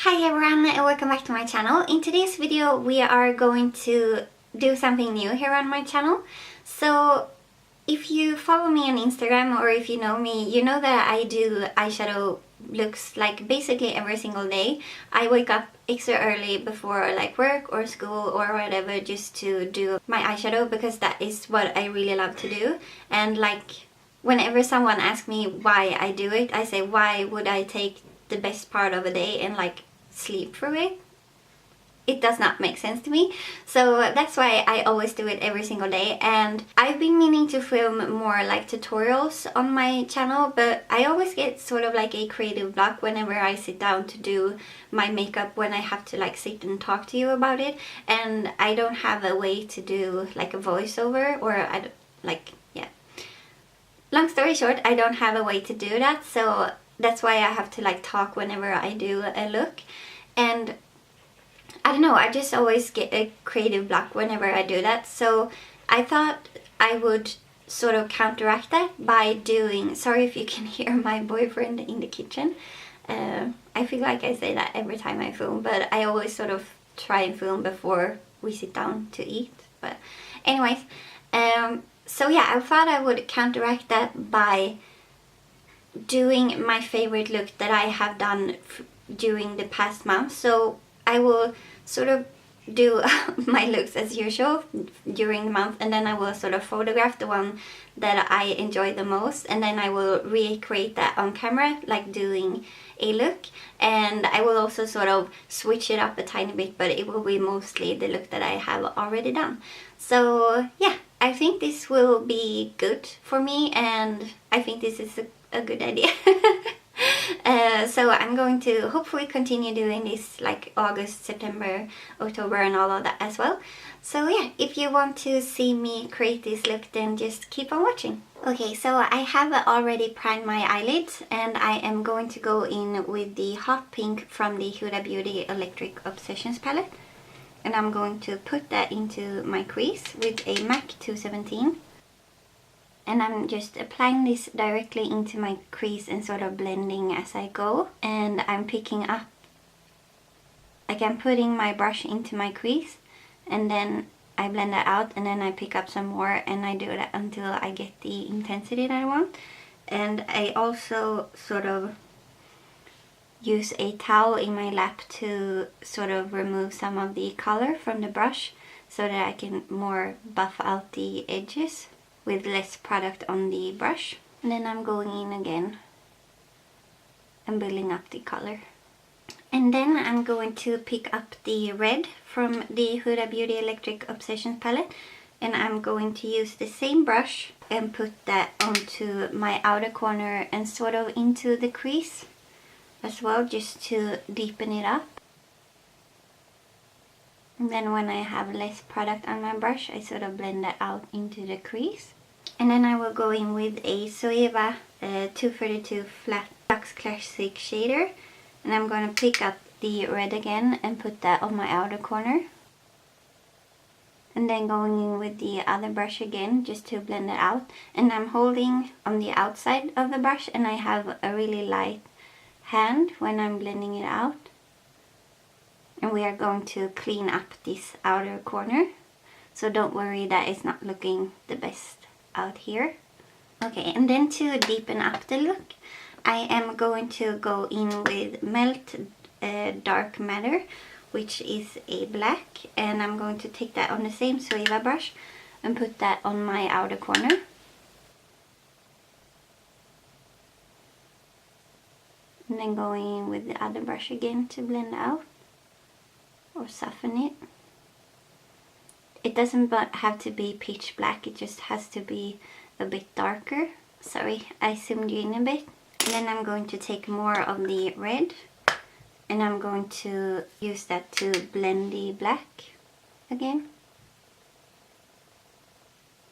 Hi everyone and welcome back to my channel. In today's video we are going to do something new here on my channel. So if you follow me on Instagram or if you know me, you know that I do eyeshadow looks like basically every single day. I wake up extra early before like work or school or whatever just to do my eyeshadow because that is what I really love to do. And like whenever someone asks me why I do it, I say why would I take the best part of a day and like sleep through it? It does not make sense to me. So that's why I always do it every single day. And I've been meaning to film more like tutorials on my channel, but I always get sort of like a creative block whenever I sit down to do my makeup, when I have to like sit and talk to you about it, and I don't have a way to do like a voiceover, or long story short, I don't have a way to do that. So that's why I have to like talk whenever I do a look. And I don't know, I just always get a creative block whenever I do that. So I thought I would sort of counteract that by doing, sorry if you can hear my boyfriend in the kitchen. I feel like I say that every time I film, but I always sort of try and film before we sit down to eat. But anyways, so yeah, I thought I would counteract that by doing my favorite look that I have done during the past month. So I will sort of do my looks as usual during the month, and then I will sort of photograph the one that I enjoy the most, and then I will recreate that on camera, like doing a look. And I will also sort of switch it up a tiny bit, but it will be mostly the look that I have already done. So yeah, I think this will be good for me, and I think this is a good idea. So I'm going to hopefully continue doing this like August, September, October and all of that as well. So yeah, if you want to see me create this look, then just keep on watching. Okay, so I have already primed my eyelids, and I am going to go in with the hot pink from the Huda Beauty Electric Obsessions palette. And I'm going to put that into my crease with a MAC 217. And I'm just applying this directly into my crease and sort of blending as I go. And I'm picking up, like I'm putting my brush into my crease, and then I blend that out, and then I pick up some more, and I do that until I get the intensity that I want. And I also sort of use a towel in my lap to sort of remove some of the color from the brush so that I can more buff out the edges with less product on the brush. And then I'm going in again and building up the color. And then I'm going to pick up the red from the Huda Beauty Electric Obsessions palette, and I'm going to use the same brush and put that onto my outer corner and sort of into the crease as well, just to deepen it up. And then when I have less product on my brush, I sort of blend that out into the crease. And then I will go in with a Zoeva 232 Flat Lux Classic shader, and I'm going to pick up the red again and put that on my outer corner. And then going in with the other brush again just to blend it out. And I'm holding on the outside of the brush, and I have a really light hand when I'm blending it out. And we are going to clean up this outer corner, so don't worry that it's not looking the best out here. Okay, and then to deepen up the look, I am going to go in with Melt Dark Matter, which is a black, and I'm going to take that on the same Zoeva brush and put that on my outer corner. And then going in with the other brush again to blend out or soften it. It doesn't have to be pitch black, it just has to be a bit darker. Sorry, I zoomed you in a bit. And then I'm going to take more of the red, and I'm going to use that to blend the black again.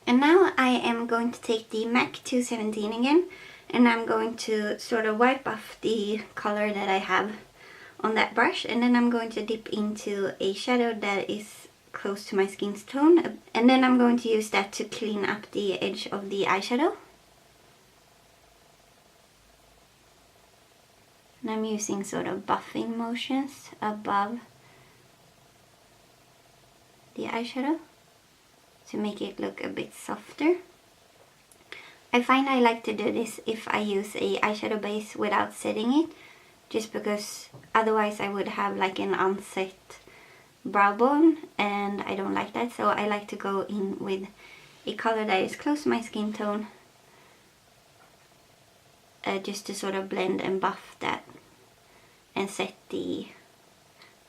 And now I am going to take the MAC 217 again, and I'm going to sort of wipe off the color that I have on that brush, and then I'm going to dip into a shadow that is close to my skin tone, and then I'm going to use that to clean up the edge of the eyeshadow. And I'm using sort of buffing motions above the eyeshadow to make it look a bit softer. I find I like to do this if I use a eyeshadow base without setting it, just because otherwise I would have like an unset brow bone, and I don't like that. So I like to go in with a color that is close to my skin tone, just to sort of blend and buff that and set the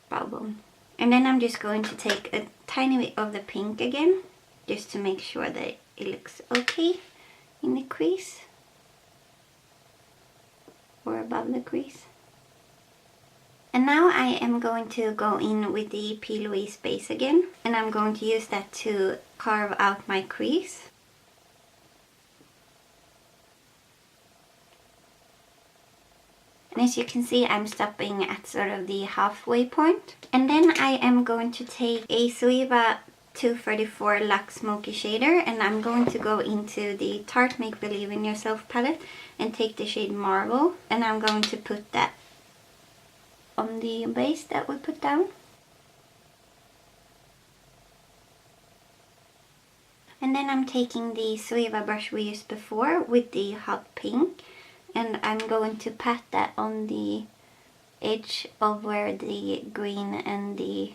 brow bone. And then I'm just going to take a tiny bit of the pink again, just to make sure that it looks okay in the crease or above the crease. And now I am going to go in with the Louise base again, and I'm going to use that to carve out my crease. And as you can see, I'm stopping at sort of the halfway point. And then I am going to take a Zoeva 234 Luxe Smoky Shader, and I'm going to go into the Tarte Make Believe in Yourself palette and take the shade Marble, and I'm going to put that on the base that we put down. And then I'm taking the Zoeva brush we used before with the hot pink, and I'm going to pat that on the edge of where the green and the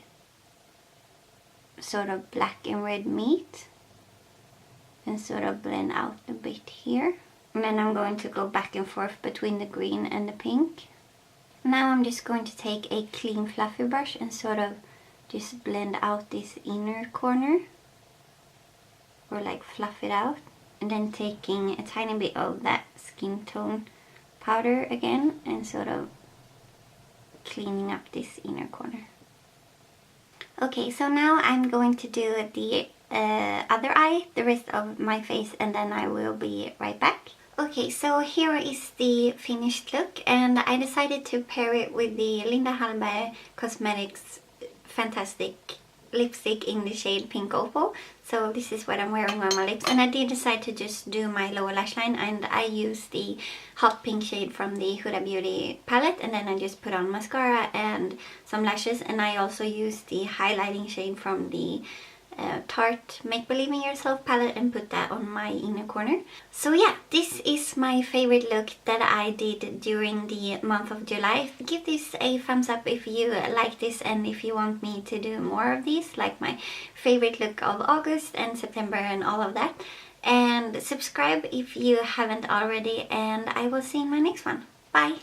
sort of black and red meet, and sort of blend out a bit here. And then I'm going to go back and forth between the green and the pink. Now I'm just going to take a clean fluffy brush and sort of just blend out this inner corner, or like fluff it out. And then taking a tiny bit of that skin tone powder again and sort of cleaning up this inner corner. Okay, so now I'm going to do the other eye, the rest of my face, and then I will be right back. Okay, so here is the finished look, and I decided to pair it with the Linda Hallberg Cosmetics Fantastic lipstick in the shade Pink Opal. So this is what I'm wearing on my lips, and I did decide to just do my lower lash line, and I used the hot pink shade from the Huda Beauty palette, and then I just put on mascara and some lashes, and I also used the highlighting shade from the Tarte Make Believe in Yourself palette and put that on my inner corner. So yeah, this is my favorite look that I did during the month of July. Give this a thumbs up if you like this, and if you want me to do more of these, like my favorite look of August and September and all of that. And subscribe if you haven't already, and I will see you in my next one. Bye!